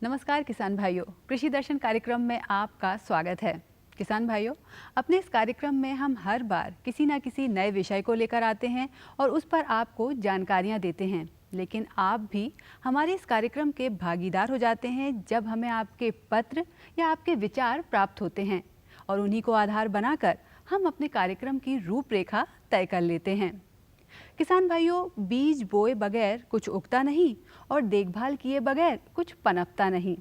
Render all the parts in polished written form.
नमस्कार किसान भाइयों, कृषि दर्शन कार्यक्रम में आपका स्वागत है। किसान भाइयों, अपने इस कार्यक्रम में हम हर बार किसी न किसी नए विषय को लेकर आते हैं और उस पर आपको जानकारियां देते हैं। लेकिन आप भी हमारे इस कार्यक्रम के भागीदार हो जाते हैं जब हमें आपके पत्र या आपके विचार प्राप्त होते हैं और उन्हीं को आधार बनाकर हम अपने कार्यक्रम की रूपरेखा तय कर लेते हैं। किसान भाइयों, बीज बोए बगैर कुछ उगता नहीं और देखभाल किए बगैर कुछ पनपता नहीं।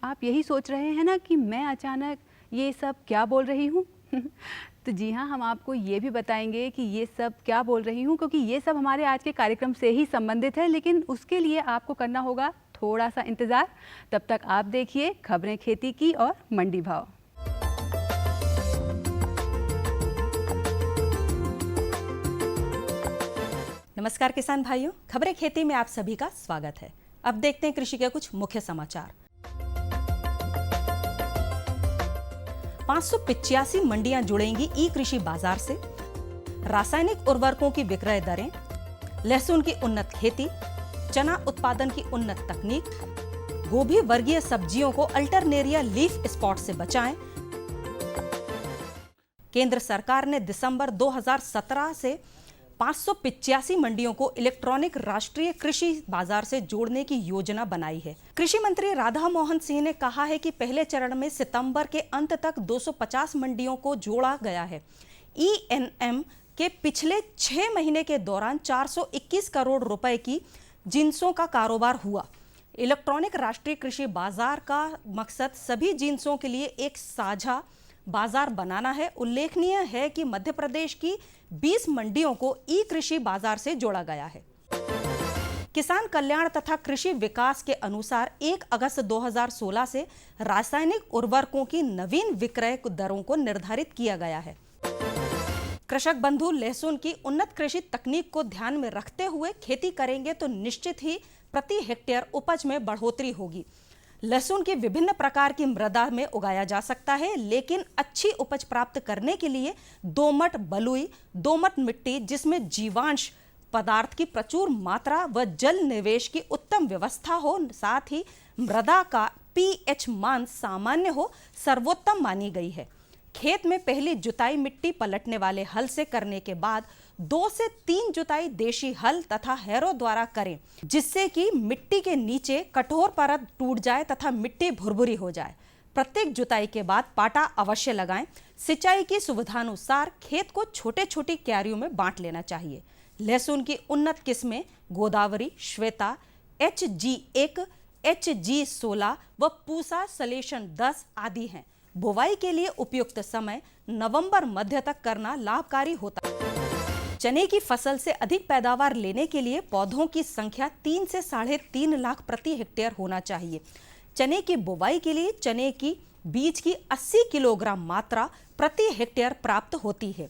आप यही सोच रहे हैं ना कि मैं अचानक ये सब क्या बोल रही हूँ? तो जी हाँ, हम आपको ये भी बताएंगे कि ये सब क्या बोल रही हूँ, क्योंकि ये सब हमारे आज के कार्यक्रम से ही संबंधित है। लेकिन उसके लिए आपको करना होगा थोड़ा सा इंतज़ार। तब तक आप देखिए खबरें खेती की और मंडी भाव। नमस्कार किसान भाइयों, खबरें खेती में आप सभी का स्वागत है। अब देखते हैं कृषि के कुछ मुख्य समाचार। 585 मंडियां जुड़ेंगी ई कृषि बाजार से। रासायनिक उर्वरकों की विक्रय दरें, लहसुन की उन्नत खेती, चना उत्पादन की उन्नत तकनीक, गोभी वर्गीय सब्जियों को अल्टरनेरिया लीफ स्पॉट से बचाएं। केंद्र सरकार ने दिसंबर 2017 से 585 मंडियों को इलेक्ट्रॉनिक राष्ट्रीय कृषि बाजार से जोड़ने की योजना बनाई है। कृषि मंत्री राधा मोहन सिंह ने कहा है कि पहले चरण में सितंबर के अंत तक 250 मंडियों को जोड़ा गया है। ईएनएम के पिछले 6 महीने के दौरान 421 करोड़ रुपए की जिंसों का कारोबार हुआ। इलेक्ट्रॉनिक राष्ट्रीय कृषि बाजार का मकसद सभी जिंसों के लिए एक साझा बाजार बनाना है। उल्लेखनीय है कि मध्य प्रदेश की 20 मंडियों को ई कृषि बाजार से जोड़ा गया है। किसान कल्याण तथा कृषि विकास के अनुसार 1 अगस्त 2016 से रासायनिक उर्वरकों की नवीन विक्रय दरों को निर्धारित किया गया है। कृषक बंधु लहसुन की उन्नत कृषि तकनीक को ध्यान में रखते हुए खेती करेंगे तो निश्चित ही प्रति हेक्टेयर उपज में बढ़ोतरी होगी। लहसुन की विभिन्न प्रकार की मृदा में उगाया जा सकता है, लेकिन अच्छी उपज प्राप्त करने के लिए दोमट बलुई दोमट मिट्टी जिसमें जीवांश पदार्थ की प्रचुर मात्रा व जल निवेश की उत्तम व्यवस्था हो, साथ ही मृदा का पीएच मान सामान्य हो, सर्वोत्तम मानी गई है। खेत में पहली जुताई मिट्टी पलटने वाले हल से करने के बाद 2 से 3 जुताई देशी हल तथा हैरो द्वारा करें, जिससे कि मिट्टी के नीचे कठोर परत टूट जाए तथा मिट्टी भुरभुरी हो जाए। प्रत्येक जुताई के बाद पाटा अवश्य लगाएं। सिंचाई की सुविधानुसार खेत को छोटे छोटी क्यारियों में बांट लेना चाहिए। लहसुन की उन्नत किस्में गोदावरी, श्वेता, HG1, HG16 व पूसा सलेशन 10 आदि हैं। बुवाई के लिए उपयुक्त समय नवंबर मध्य तक करना लाभकारी होता है। चने की फसल से अधिक पैदावार लेने के लिए पौधों की संख्या 3 से 3.5 लाख प्रति हेक्टेयर होना चाहिए। चने की बुवाई के लिए चने की बीज की 80 किलोग्राम मात्रा प्रति हेक्टेयर प्राप्त होती है।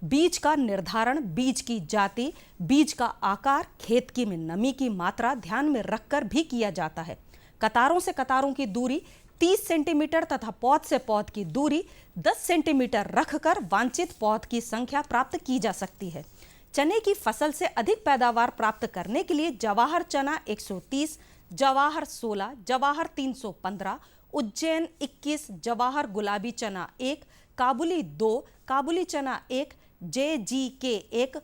बीज का निर्धारण बीज की जाति, बीज का आकार, खेत की में नमी की मात्रा ध्यान में रखकर भी किया जाता है। कतारों से कतारों की दूरी 30 सेंटीमीटर तथा पौध से पौध की दूरी 10 सेंटीमीटर रखकर वांछित पौध की संख्या प्राप्त की जा सकती है। चने की फसल से अधिक पैदावार प्राप्त करने के लिए जवाहर चना 130, जवाहर 16, जवाहर 315, उज्जैन 21, जवाहर गुलाबी चना 1, काबुली 2, काबुली चना 1, JGK 1।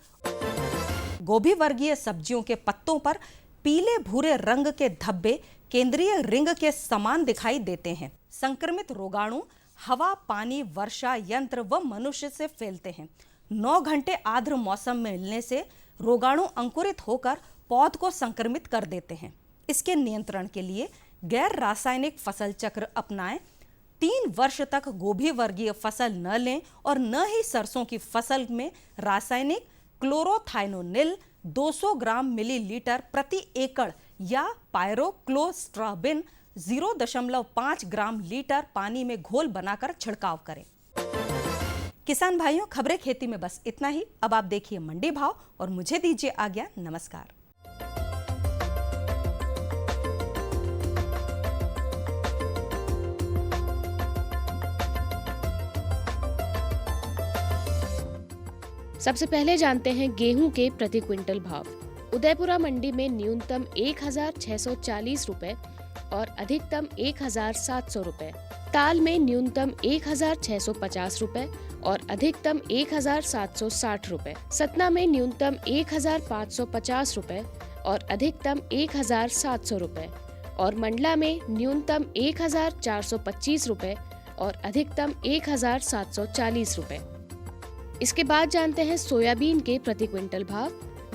गोभी वर्गीय सब्जियों के पत्तों पर पीले भूरे रंग के धब्बे केंद्रीय रिंग के समान दिखाई देते हैं। संक्रमित रोगाणु हवा, पानी, वर्षा यंत्र व मनुष्य से फैलते हैं। 9 घंटे आर्द्र मौसम में मिलने से रोगाणु अंकुरित होकर पौध को संक्रमित कर देते हैं। इसके नियंत्रण के लिए गैर रासायनिक फसल चक्र अपनाएं। 3 वर्ष तक गोभी वर्गीय फसल न लें और न ही सरसों की फसल में रासायनिक क्लोरोथाइनोनिल 200 ग्राम मिलीलीटर प्रति एकड़ या पायरोक्लोस्ट्राबिन 0.5 ग्राम लीटर पानी में घोल बनाकर छिड़काव करें। किसान भाइयों, खबरें खेती में बस इतना ही। अब आप देखिए मंडी भाव और मुझे दीजिए आज्ञा। नमस्कार। सबसे पहले जानते हैं गेहूं के प्रति क्विंटल भाव। उदयपुरा मंडी में न्यूनतम 1,640 रुपए, और अधिकतम 1,700 रुपए। ताल में न्यूनतम 1,650 रुपए और अधिकतम 1,760 रुपए। सतना में न्यूनतम 1,550 रुपए और अधिकतम 1,700 रुपए और मंडला में न्यूनतम 1,425 रुपए और अधिकतम 1,740 रुपए। इसके बाद जानते हैं सोयाबीन के प्रति क्विंटल भाव।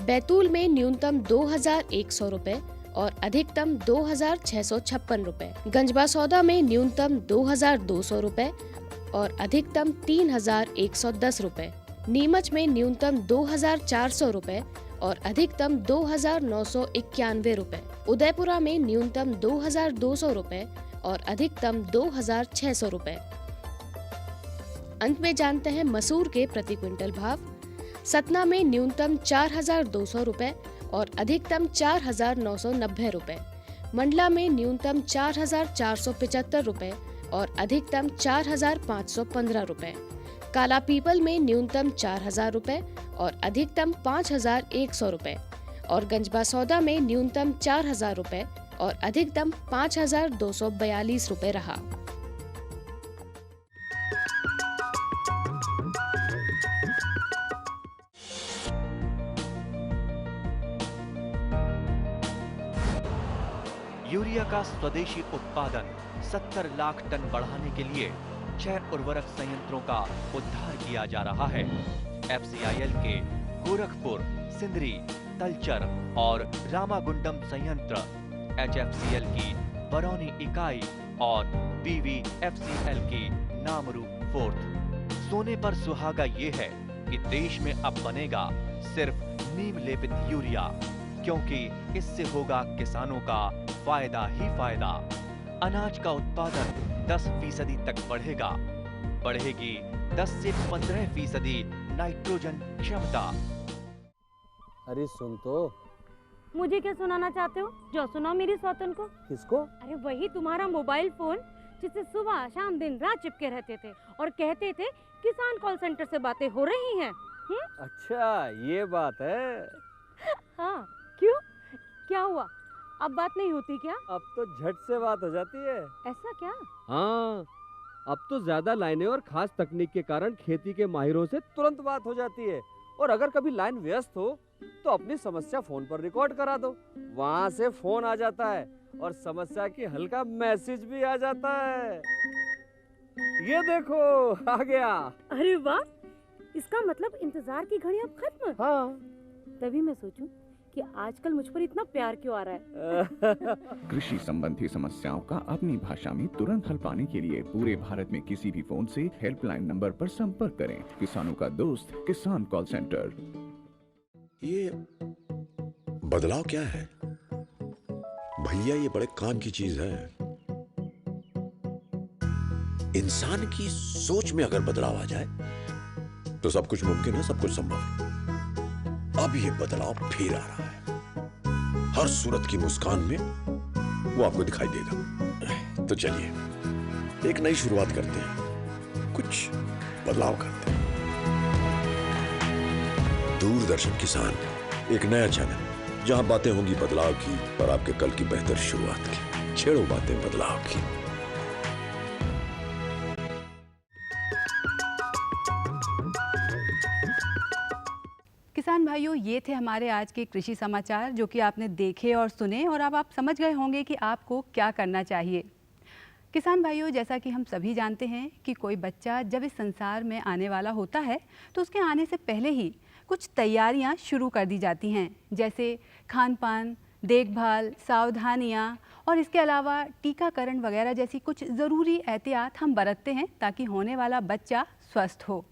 बैतूल में न्यूनतम 2,100 रुपए और अधिकतम 2,656 रुपए। गंजबासौदा में न्यूनतम 2,200 रुपए और अधिकतम 3,110 रुपए। नीमच में न्यूनतम 2,400 रुपए और अधिकतम 2,991 रुपए। उदयपुरा में न्यूनतम 2,200 रुपए और अधिकतम 2,600 रुपए। अंत में जानते हैं मसूर के प्रति क्विंटल भाव। सतना में न्यूनतम 4,200 रुपए और अधिकतम 4,990 रुपए। मंडला में न्यूनतम 4,475 रुपए और अधिकतम 4,515 रुपए। काला पीपल में न्यूनतम 4,000 रुपए और अधिकतम 5,100 रुपए और गंजबासौदा में न्यूनतम 4,000 रुपए और अधिकतम 5,242 रुपए रहा। यूरिया का स्वदेशी उत्पादन 70 लाख टन बढ़ाने के लिए 6 उर्वरक संयंत्रों का उद्धार किया जा रहा है। FCIL के गोरखपुर, सिंदरी, तलचर और रामागुंडम संयंत्र, HFCL की बरौनी इकाई और BVFCL की नामरू फोर्थ। सोने पर सुहागा ये है कि देश में अब बनेगा सिर्फ नीम लेपित यूरिया, क्योंकि इससे होगा किसानों का फायदा ही फायदा। अनाज का उत्पादन 10% तक बढ़ेगा। बढ़ेगी 10 से 15% नाइट्रोजन क्षमता। अरे सुन तो। मुझे क्या सुनाना चाहते हो? जो सुनाओ मेरी सौतन को। किसको? अरे वही तुम्हारा मोबाइल फोन जिससे सुबह शाम दिन रात चिपके रहते थे और कहते थे किसान कॉल सेंटर से बातें हो रही हैं। अच्छा ये बात है। हाँ क्यों, क्या हुआ? अब बात नहीं होती क्या? अब तो झट से बात हो जाती है। ऐसा क्या? हाँ, अब तो ज्यादा लाइनें और खास तकनीक के कारण खेती के माहिरों से तुरंत बात हो जाती है। और अगर कभी लाइन व्यस्त हो तो अपनी समस्या फोन पर रिकॉर्ड करा दो, वहाँ से फोन आ जाता है और समस्या की हल का मैसेज भी आ जाता है। ये देखो आ गया। अरे वाह, इसका मतलब इंतजार की घड़ी अब खत्म। हाँ, तभी मैं सोचूं कि आजकल मुझ पर इतना प्यार क्यों आ रहा है। कृषि संबंधी समस्याओं का अपनी भाषा में तुरंत हल पाने के लिए पूरे भारत में किसी भी फोन से हेल्पलाइन नंबर पर संपर्क करें। किसानों का दोस्त किसान कॉल सेंटर। ये बदलाव क्या है भैया? ये बड़े काम की चीज है। इंसान की सोच में अगर बदलाव आ जाए तो सब कुछ मुमकिन है, सब कुछ संभव है। अब ये बदलाव फिर आ रहा है। हर सूरत की मुस्कान में वो आपको दिखाई देगा। तो चलिए एक नई शुरुआत करते हैं, कुछ बदलाव करते हैं। दूरदर्शन किसान, एक नया चैनल जहां बातें होंगी बदलाव की और आपके कल की बेहतर शुरुआत की। छेड़ो बातें बदलाव की। किसान भाइयों, ये थे हमारे आज के कृषि समाचार जो कि आपने देखे और सुने, और अब आप समझ गए होंगे कि आपको क्या करना चाहिए। किसान भाइयों, जैसा कि हम सभी जानते हैं कि कोई बच्चा जब इस संसार में आने वाला होता है तो उसके आने से पहले ही कुछ तैयारियां शुरू कर दी जाती हैं, जैसे खान पान, देखभाल, सावधानियां और इसके अलावा टीकाकरण वगैरह जैसी कुछ ज़रूरी एहतियात हम बरतते हैं ताकि होने वाला बच्चा स्वस्थ हो।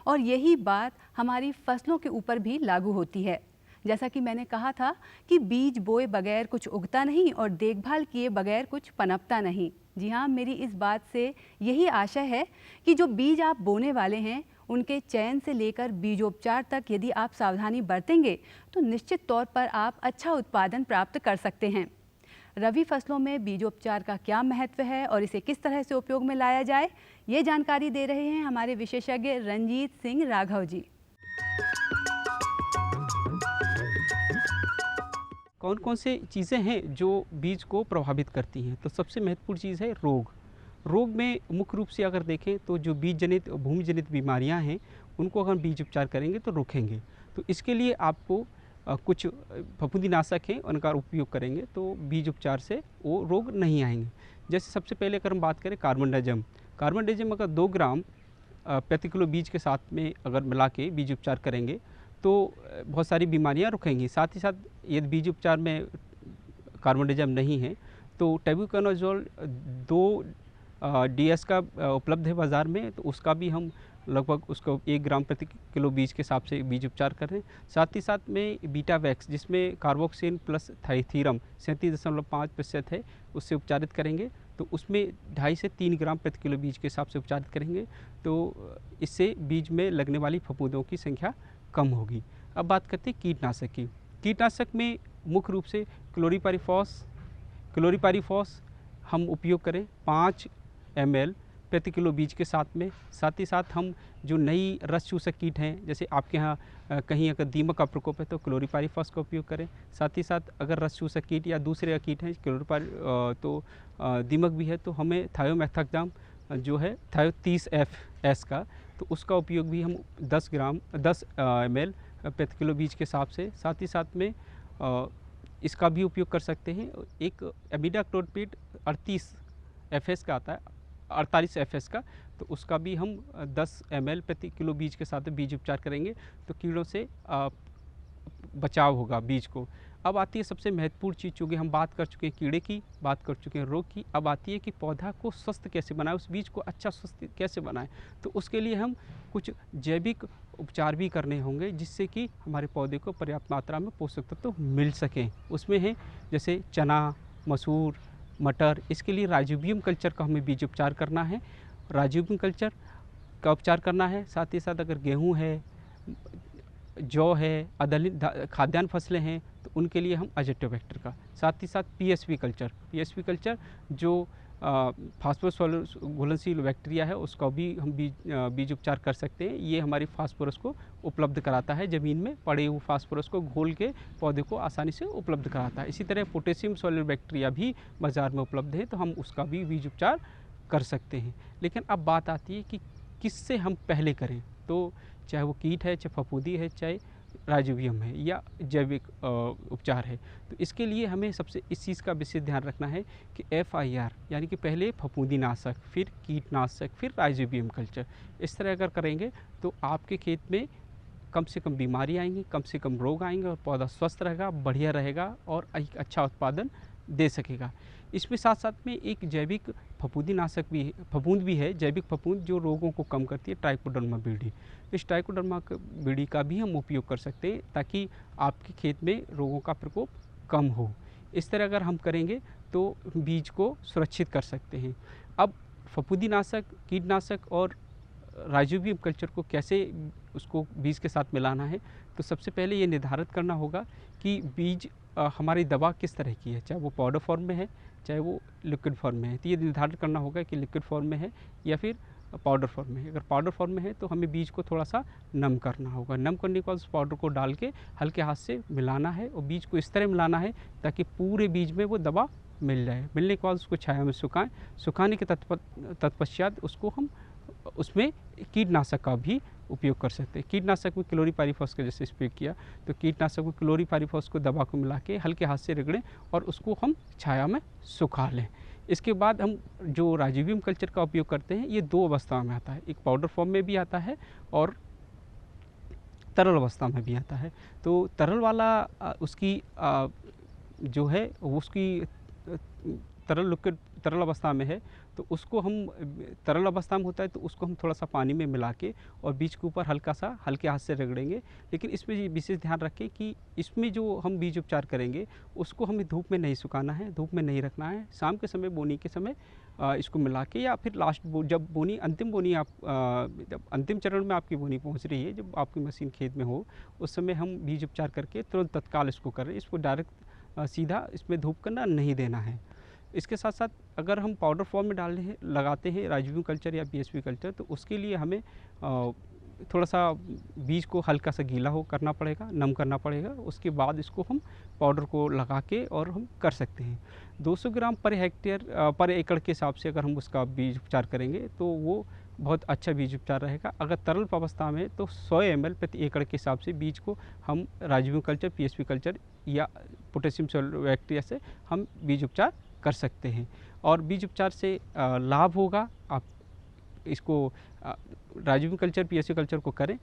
और यही बात हमारी फसलों के ऊपर भी लागू होती है। जैसा कि मैंने कहा था कि बीज बोए बगैर कुछ उगता नहीं और देखभाल किए बगैर कुछ पनपता नहीं। जी हाँ, मेरी इस बात से यही आशा है कि जो बीज आप बोने वाले हैं उनके चयन से लेकर बीजोपचार तक यदि आप सावधानी बरतेंगे तो निश्चित तौर पर आप अच्छा उत्पादन प्राप्त कर सकते हैं। रबी फसलों में बीजोपचार का क्या महत्व है और इसे किस तरह से उपयोग में लाया जाए, ये जानकारी दे रहे हैं हमारे विशेषज्ञ रंजीत सिंह राघव जी। कौन कौन से चीज़ें हैं जो बीज को प्रभावित करती हैं। तो सबसे महत्वपूर्ण चीज़ है रोग। रोग में मुख्य रूप से अगर देखें तो जो बीज जनित भूमि जनित बीमारियां हैं उनको अगर बीज उपचार करेंगे तो रोकेंगे। तो इसके लिए आपको कुछ फफूंदीनाशक हैं उनका उपयोग करेंगे तो बीज उपचार से वो रोग नहीं आएंगे। जैसे सबसे पहले अगर हम बात करें कार्बनडाजिम अगर 2 ग्राम प्रति किलो बीज के साथ में अगर मिला के बीज उपचार करेंगे तो बहुत सारी बीमारियां रुकेंगी। साथ ही साथ यदि बीज उपचार में कार्बनडाजिम नहीं है तो टेबुकोनाजोल 2 DS का उपलब्ध है बाज़ार में, तो उसका भी हम लगभग उसको 1 ग्राम प्रति किलो बीज के हिसाब से बीज उपचार करें। साथ ही साथ में बीटावैक्स जिसमें कार्बोक्सिन प्लस थाइथीरम 37.5% है उससे उपचारित करेंगे तो उसमें 2.5 से 3 ग्राम प्रति किलो बीज के हिसाब से उपचारित करेंगे तो इससे बीज में लगने वाली फफूंदों की संख्या कम होगी। अब बात करते हैं कीटनाशक की। कीटनाशक में मुख्य रूप से क्लोरीपाइरीफॉस हम उपयोग करें 5 ml प्रति किलो बीज के साथ में। साथ ही साथ हम जो नई रस चूसक कीट हैं, जैसे आपके यहाँ कहीं अगर दीमक का प्रकोप है तो क्लोरीपाइरीफॉस का उपयोग करें। साथ ही साथ अगर रस चूसक कीट या दूसरे कीट हैं तो दीमक भी है तो हमें थायोमेथाक्साम जो है थायो 30F का, तो उसका उपयोग भी हम 10 ml प्रति किलो बीज के हिसाब से। साथ ही साथ में इसका भी उपयोग कर सकते हैं। एक एमिडाक्लोप्रिड 38FS का आता है, 48FS का, तो उसका भी हम 10 ml प्रति किलो बीज के साथ बीज उपचार करेंगे तो कीड़ों से बचाव होगा बीज को। अब आती है सबसे महत्वपूर्ण चीज़, चूँकि हम बात कर चुके हैं कीड़े की, बात कर चुके हैं रोग की, अब आती है कि पौधा को स्वस्थ कैसे बनाए, उस बीज को अच्छा स्वस्थ कैसे बनाए। तो उसके लिए हम कुछ जैविक उपचार भी करने होंगे जिससे कि हमारे पौधे को पर्याप्त मात्रा में पोषक तत्व मिल सकें। उसमें है जैसे चना, मसूर, मटर, इसके लिए राइजोबियम कल्चर का हमें बीज उपचार करना है, राइजोबियम कल्चर का उपचार करना है। साथ ही साथ अगर गेहूँ है, जौ है, खाद्यान्न फसलें हैं तो उनके लिए हम अजेटोबैक्टर का। साथ ही साथ पीएसवी कल्चर जो फास्फोरस घुलनशील बैक्टीरिया है उसका भी हम बीज उपचार कर सकते हैं। ये हमारी फास्फोरस को उपलब्ध कराता है, ज़मीन में पड़े हुए फास्फोरस को घोल के पौधे को आसानी से उपलब्ध कराता है। इसी तरह पोटेशियम सॉल्युबल बैक्टीरिया भी बाज़ार में उपलब्ध है तो हम उसका भी बीज उपचार कर सकते हैं। लेकिन अब बात आती है कि किससे हम पहले करें, तो चाहे वो कीट है, चाहे फफूंदी है, चाहे राइजोबियम है या जैविक उपचार है, तो इसके लिए हमें सबसे इस चीज़ का विशेष ध्यान रखना है कि FIR यानी कि पहले फफूंदीनाशक, फिर कीटनाशक, फिर राइजोबियम कल्चर, इस तरह अगर करेंगे तो आपके खेत में कम से कम बीमारी आएंगी, कम से कम रोग आएंगे और पौधा स्वस्थ रहेगा, बढ़िया रहेगा और एक अच्छा उत्पादन दे सकेगा। इसमें साथ साथ में एक जैविक फफूंद भी है, जैविक फफूंद जो रोगों को कम करती है, ट्राइकोडर्मा विरिडी। इस ट्राइकोडर्मा विरिडी का भी हम उपयोग कर सकते हैं ताकि आपके खेत में रोगों का प्रकोप कम हो। इस तरह अगर हम करेंगे तो बीज को सुरक्षित कर सकते हैं। अब फफूंदीनाशक, कीटनाशक और राइजोबियम कल्चर को कैसे उसको बीज के साथ मिलाना है, तो सबसे पहले ये निर्धारित करना होगा कि बीज हमारी दवा किस तरह की है, चाहे वो पाउडर फॉर्म में है, चाहे वो लिक्विड फॉर्म में है। तो ये निर्धारित करना होगा कि लिक्विड फॉर्म में है या फिर पाउडर फॉर्म में है। अगर पाउडर फॉर्म में है तो हमें बीज को थोड़ा सा नम करना होगा। नम करने के बाद उस पाउडर को डाल के हल्के हाथ से मिलाना है और बीज को इस तरह मिलाना है ताकि पूरे बीज में वो दवा मिल जाए। मिलने के बाद उसको छाया में सुखाएं। सुखाने के तत्पश्चात उसको हम उसमें कीटनाशक का भी उपयोग कर सकते हैं। कीटनाशक में क्लोरीपाइरीफॉस का जैसे स्प्रे किया तो कीटनाशक में क्लोरीपाइरीफॉस को दवा को मिला के हल्के हाथ से रगड़ें और उसको हम छाया में सुखा लें। इसके बाद हम जो राइजोबियम कल्चर का उपयोग करते हैं ये 2 अवस्था में आता है, एक पाउडर फॉर्म में भी आता है और तरल अवस्था में भी आता है। तो तरल वाला उसकी जो है उसकी तरल अवस्था में है तो उसको हम तरल अवस्था में होता है तो उसको हम थोड़ा सा पानी में मिला के और बीज के ऊपर हल्के हाथ से रगड़ेंगे। लेकिन इसमें विशेष ध्यान रखें कि इसमें जो हम बीज उपचार करेंगे उसको हमें धूप में नहीं सुखाना है, धूप में नहीं रखना है। शाम के समय, बोनी के समय इसको मिला के या फिर जब बोनी जब अंतिम चरण में आपकी बोनी पहुँच रही है, जब आपकी मशीन खेत में हो, उस समय हम बीज उपचार करके तुरंत तत्काल इसको करें। इसको डायरेक्ट सीधा इसमें धूप करना नहीं देना है। इसके साथ साथ अगर हम पाउडर फॉर्म में लगाते हैं राइजोबियम कल्चर या पीएसवी कल्चर तो उसके लिए हमें थोड़ा सा बीज को हल्का सा गीला हो करना पड़ेगा, नम करना पड़ेगा। उसके बाद इसको हम पाउडर को लगा के और हम कर सकते हैं। 200 ग्राम पर हेक्टेयर पर एकड़ के हिसाब से अगर हम उसका बीज उपचार करेंगे तो वो बहुत अच्छा बीज उपचार रहेगा। अगर तरल अवस्था में तो 100 ml प्रति एकड़ के हिसाब से बीज को हम राइजोबियम कल्चर, पीएसपी कल्चर या पोटेशियम सॉल्ट बैक्टीरिया से हम बीज उपचार कर सकते हैं। और बीज उपचार से लाभ होगा, आप इसको राइजोबियम कल्चर, पीएसपी कल्चर को करें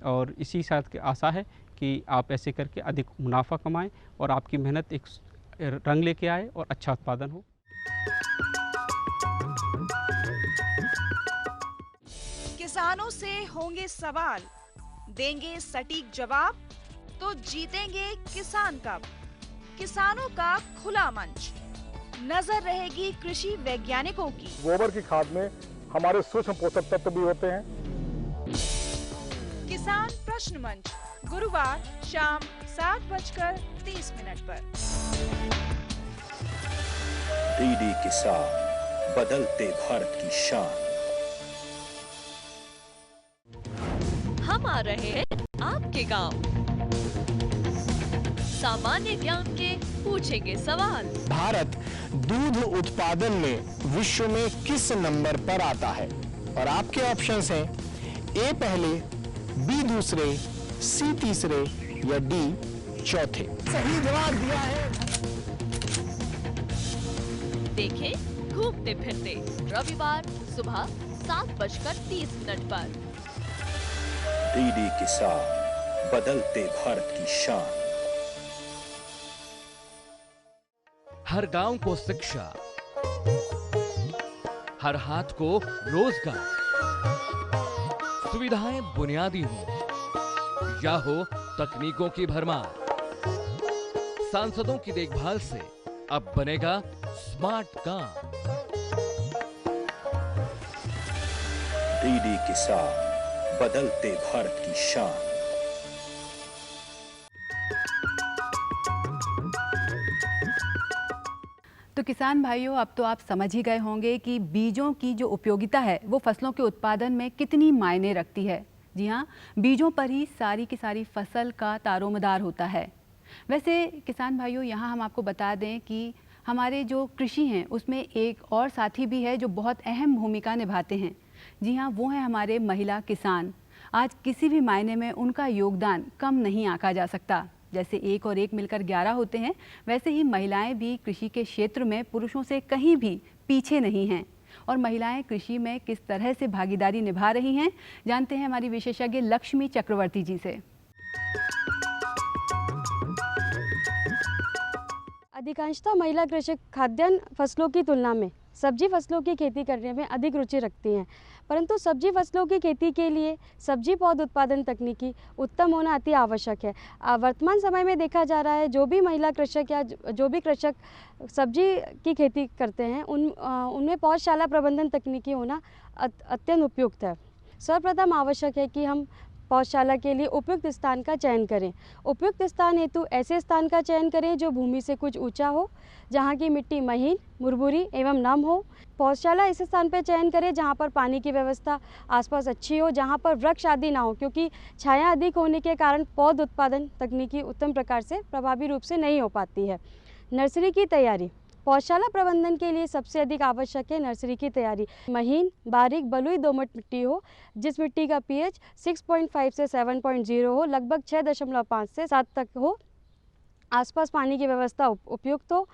और इसी साथ की आशा है कि आप ऐसे करके अधिक मुनाफा कमाएं और आपकी मेहनत एक रंग लेके आए और अच्छा उत्पादन हो। किसानों से होंगे सवाल, देंगे सटीक जवाब, तो जीतेंगे किसान कप। किसानों का खुला मंच, नजर रहेगी कृषि वैज्ञानिकों की। गोबर की खाद में हमारे सूक्ष्म पोषक तत्व भी होते हैं। किसान प्रश्न मंच, गुरुवार शाम 7:30 पर। डीडी किसान, बदलते भारत की शान। हम आ रहे हैं आपके गांव, सामान्य ज्ञान के पूछेंगे सवाल। भारत दूध उत्पादन में विश्व में किस नंबर पर आता है? और आपके ऑप्शंस हैं ए पहले, बी दूसरे, सी तीसरे या डी चौथे। सही जवाब दिया है। देखें घूमते फिरते रविवार सुबह 7:30 पर। डीडी किसान, बदलते भारत की शान। हर गांव को शिक्षा, हर हाथ को रोजगार, सुविधाएं बुनियादी हो या हो तकनीकों की भरमार, सांसदों की देखभाल से अब बनेगा स्मार्ट काम। डीडी किसान, बदलते भारत की शान। तो किसान भाइयों, अब तो आप समझ ही गए होंगे कि बीजों की जो उपयोगिता है वो फसलों के उत्पादन में कितनी मायने रखती है। जी हाँ, बीजों पर ही सारी की सारी फसल का तारोमदार होता है। वैसे किसान भाइयों, यहाँ हम आपको बता दें कि हमारे जो कृषि हैं उसमें एक और साथी भी है जो बहुत अहम भूमिका निभाते हैं। जी हाँ, वो हैं हमारे महिला किसान। आज किसी भी मायने में उनका योगदान कम नहीं आंका जा सकता। जैसे 1 और 1 मिलकर 11 होते हैं, वैसे ही महिलाएं भी कृषि के क्षेत्र में पुरुषों से कहीं भी पीछे नहीं हैं। और महिलाएं कृषि में किस तरह से भागीदारी निभा रही हैं, जानते हैं हमारी विशेषज्ञ लक्ष्मी चक्रवर्ती जी से। अधिकांशतः महिला कृषक खाद्यान्न फसलों की तुलना में सब्जी फसलों की खेती करने में अधिक रुचि रखती हैं, परंतु सब्जी फसलों की खेती के लिए सब्जी पौध उत्पादन तकनीकी उत्तम होना अति आवश्यक है। वर्तमान समय में देखा जा रहा है जो भी महिला कृषक या जो भी कृषक सब्जी की खेती करते हैं उनमें पौधशाला प्रबंधन तकनीकी होना अत्यंत उपयुक्त है। सर्वप्रथम आवश्यक है कि हम पौधशाला के लिए उपयुक्त स्थान का चयन करें। उपयुक्त स्थान हेतु ऐसे स्थान का चयन करें जो भूमि से कुछ ऊंचा हो, जहां की मिट्टी महीन, मुरमुरी एवं नम हो। पौधशाला ऐसे स्थान पर चयन करें जहां पर पानी की व्यवस्था आसपास अच्छी हो, जहां पर वृक्ष आदि ना हो, क्योंकि छाया अधिक होने के कारण पौध उत्पादन तकनीकी उत्तम प्रकार से प्रभावी रूप से नहीं हो पाती है। नर्सरी की तैयारी, पौधशाला प्रबंधन के लिए सबसे अधिक आवश्यक है नर्सरी की तैयारी। महीन, बारीक, बलुई दोमट मिट्टी हो, जिस मिट्टी का पीएच 6.5 से 7.0 हो, लगभग 6.5 से 7 तक हो, आसपास पानी की व्यवस्था उपयुक्त हो।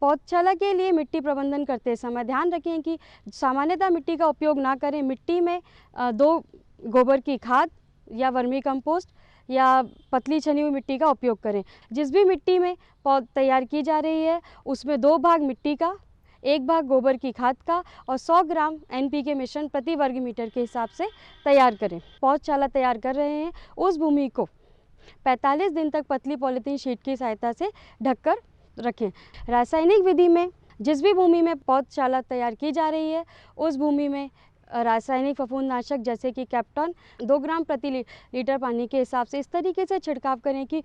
पौधशाला के लिए मिट्टी प्रबंधन करते समय ध्यान रखें कि सामान्यतः मिट्टी का उपयोग ना करें। मिट्टी में 2 गोबर की खाद या वर्मी कंपोस्ट या पतली छनी हुई मिट्टी का उपयोग करें। जिस भी मिट्टी में पौध तैयार की जा रही है उसमें 2 भाग मिट्टी का, 1 भाग गोबर की खाद का और 100 ग्राम NPK मिश्रण प्रति वर्ग मीटर के हिसाब से तैयार करें। पौधशाला तैयार कर रहे हैं उस भूमि को 45 दिन तक पतली पॉलीथीन शीट की सहायता से ढककर रखें। रासायनिक विधि में जिस भी भूमि में पौधशाला तैयार की जा रही है उस भूमि में रासायनिक फफूंदनाशक जैसे कि कैप्टन 2 ग्राम प्रति लीटर पानी के हिसाब से इस तरीके से छिड़काव करें कि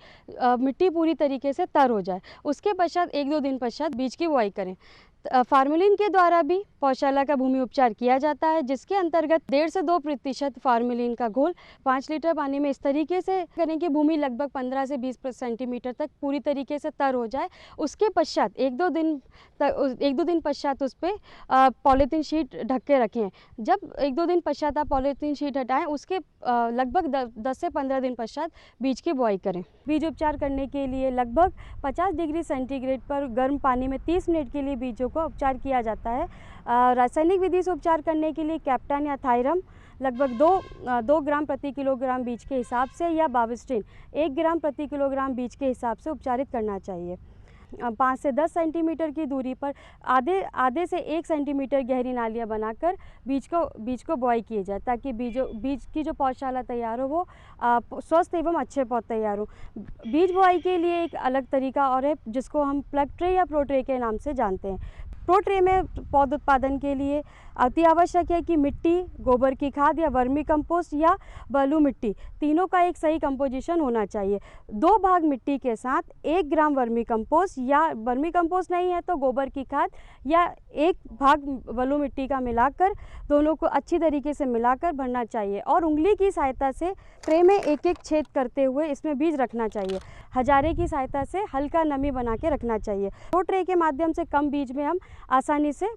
मिट्टी पूरी तरीके से तर हो जाए। उसके पश्चात 1-2 दिन पश्चात बीज की बुआई करें। फार्मेलिन के द्वारा भी पौधशाला का भूमि उपचार किया जाता है, जिसके अंतर्गत 1.5 से 2% फार्मेलिन का घोल 5 लीटर पानी में इस तरीके से करें कि भूमि लगभग 15 से 20 सेंटीमीटर तक पूरी तरीके से तर हो जाए। उसके पश्चात 1-2 दिन पश्चात उस पर पॉलीथीन शीट ढक के रखें। जब 1-2 दिन पश्चात आप पॉलीथीन शीट हटाएं, उसके लगभग 10 से 15 दिन पश्चात बीज की बुआई करें। बीज उपचार करने के लिए लगभग 50 डिग्री सेंटीग्रेड पर गर्म पानी में 30 मिनट के लिए बीजों को उपचार किया जाता है। रासायनिक विधि से उपचार करने के लिए कैप्टन या थायरम लगभग 2 ग्राम प्रति किलोग्राम बीज के हिसाब से या बाविस्टिन 1 ग्राम प्रति किलोग्राम बीज के हिसाब से उपचारित करना चाहिए। 5 से 10 सेंटीमीटर की दूरी पर आधे से 1 सेंटीमीटर गहरी नालियां बनाकर बीज को बुआई किए जाए, ताकि बीज की जो पौधशाला तैयार हो वो स्वस्थ एवं अच्छे पौध तैयार हो। बीज बुआई के लिए एक अलग तरीका और है, जिसको हम प्लग ट्रे या प्रो ट्रे के नाम से जानते हैं। प्रो ट्रे में पौध उत्पादन के लिए अति आवश्यक है कि मिट्टी, गोबर की खाद या वर्मी कंपोस्ट या बलू मिट्टी, तीनों का एक सही कंपोजिशन होना चाहिए। 2 भाग मिट्टी के साथ 1 ग्राम वर्मी कंपोस्ट, या वर्मी कंपोस्ट नहीं है तो गोबर की खाद या 1 भाग बलू मिट्टी का मिलाकर दोनों को अच्छी तरीके से मिलाकर भरना चाहिए और उंगली की सहायता से ट्रे में एक छेद करते हुए इसमें बीज रखना चाहिए। हजारे की सहायता से हल्का नमी बना के रखना चाहिए। प्रो ट्रे के माध्यम से कम बीज में हम आसानी से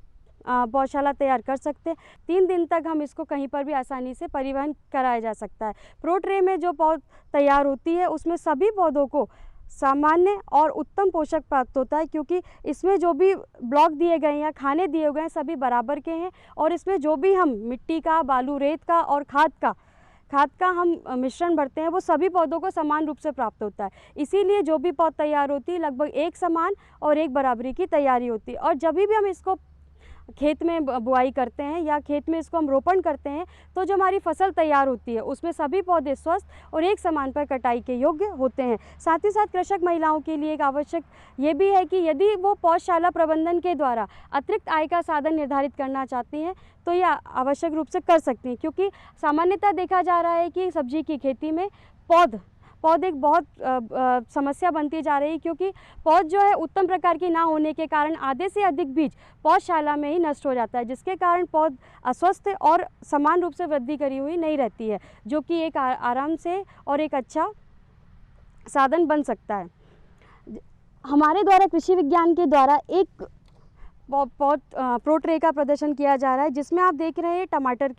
पौधशाला तैयार कर सकते हैं। 3 दिन तक हम इसको कहीं पर भी आसानी से परिवहन कराया जा सकता है। प्रो ट्रे में जो पौध तैयार होती है उसमें सभी पौधों को सामान्य और उत्तम पोषक प्राप्त होता है, क्योंकि इसमें जो भी ब्लॉक दिए गए हैं या खाने दिए गए हैं सभी बराबर के हैं, और इसमें जो भी हम मिट्टी का, बालू, रेत का और खाद का हम मिश्रण भरते हैं वो सभी पौधों को समान रूप से प्राप्त होता है। इसीलिए जो भी पौध तैयार होती है लगभग एक समान और एक बराबरी की तैयारी होती है। और जब भी हम इसको खेत में बुआई करते हैं या खेत में इसको हम रोपण करते हैं तो जो हमारी फसल तैयार होती है उसमें सभी पौधे स्वस्थ और एक समान पर कटाई के योग्य होते हैं। साथ ही साथ कृषक महिलाओं के लिए एक आवश्यक ये भी है कि यदि वो पौधशाला प्रबंधन के द्वारा अतिरिक्त आय का साधन निर्धारित करना चाहती हैं तो यह आवश्यक रूप से कर सकती हैं, क्योंकि सामान्यतः देखा जा रहा है कि सब्जी की खेती में पौध एक बहुत समस्या बनती जा रही है, क्योंकि पौध जो है उत्तम प्रकार की ना होने के कारण आधे से अधिक बीज पौधशाला में ही नष्ट हो जाता है, जिसके कारण पौध अस्वस्थ और समान रूप से वृद्धि करी हुई नहीं रहती है, जो कि एक आराम से और एक अच्छा साधन बन सकता है। हमारे द्वारा कृषि विज्ञान के द्वारा एक पौध प्रो ट्रे का प्रदर्शन किया जा रहा है, जिसमें आप देख रहे हैं टमाटर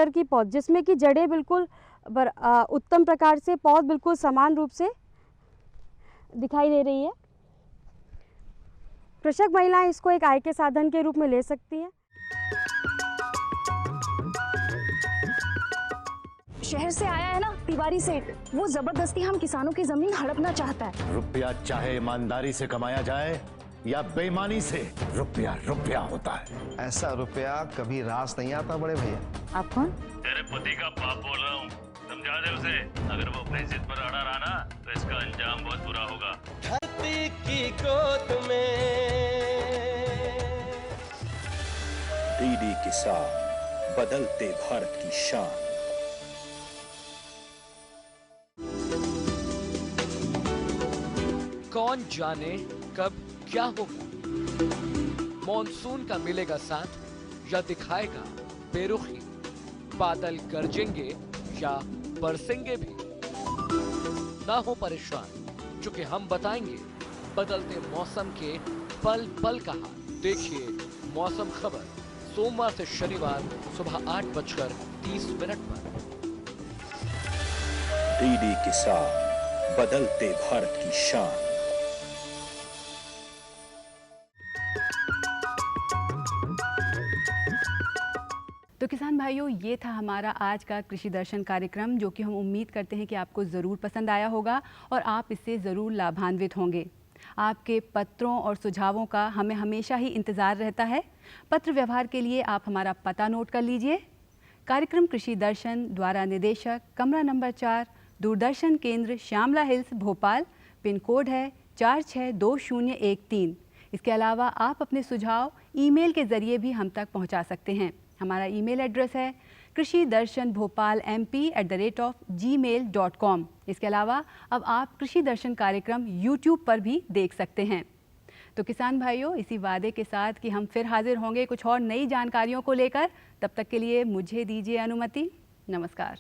की पौध, जिसमें कि जड़ें बिल्कुल उत्तम प्रकार से पौध बिल्कुल समान रूप से दिखाई दे रही है। कृषक महिलाएं इसको एक आय के साधन के रूप में ले सकती हैं। शहर से आया है ना तिवारी सेठ, वो जबरदस्ती हम किसानों की जमीन हड़पना चाहता है। रुपया चाहे ईमानदारी से कमाया जाए या बेईमानी से, रुपया रुपया होता है। ऐसा रुपया कभी रास नहीं आता बड़े भैया। आप कौन? तेरे पति का बाप बोल रहा हूँ, समझा दे उसे। अगर वो अपनी जिद पर अड़ा रहा ना तो इसका अंजाम बहुत बुरा होगा। धरती की गोद में डीडी किसान, बदलते भारत की शान। कौन जाने कब क्या होगा, मॉनसून का मिलेगा साथ या दिखाएगा बेरुखी, बादल गरजेंगे या बरसेंगे भी। ना हो परेशान, क्योंकि हम बताएंगे बदलते मौसम के पल पल का हाल। देखिए मौसम खबर सोमवार से शनिवार सुबह 8:30 पर। डीडी किसान, बदलते भारत की शान। तो किसान भाइयों, ये था हमारा आज का कृषि दर्शन कार्यक्रम, जो कि हम उम्मीद करते हैं कि आपको ज़रूर पसंद आया होगा और आप इससे ज़रूर लाभान्वित होंगे। आपके पत्रों और सुझावों का हमें हमेशा ही इंतज़ार रहता है। पत्र व्यवहार के लिए आप हमारा पता नोट कर लीजिए। कार्यक्रम कृषि दर्शन द्वारा निदेशक, कमरा number 4, Doordarshan Kendra Shyamla Hills, Bhopal. Pin code है 462013। इसके अलावा आप अपने सुझाव ईमेल के ज़रिए भी हम तक पहुंचा सकते हैं। हमारा ईमेल एड्रेस है krishidarshanbhopalmp@gmail.com। इसके अलावा अब आप कृषि दर्शन कार्यक्रम यूट्यूब पर भी देख सकते हैं। तो किसान भाइयों, इसी वादे के साथ कि हम फिर हाजिर होंगे कुछ और नई जानकारियों को लेकर, तब तक के लिए मुझे दीजिए अनुमति। नमस्कार।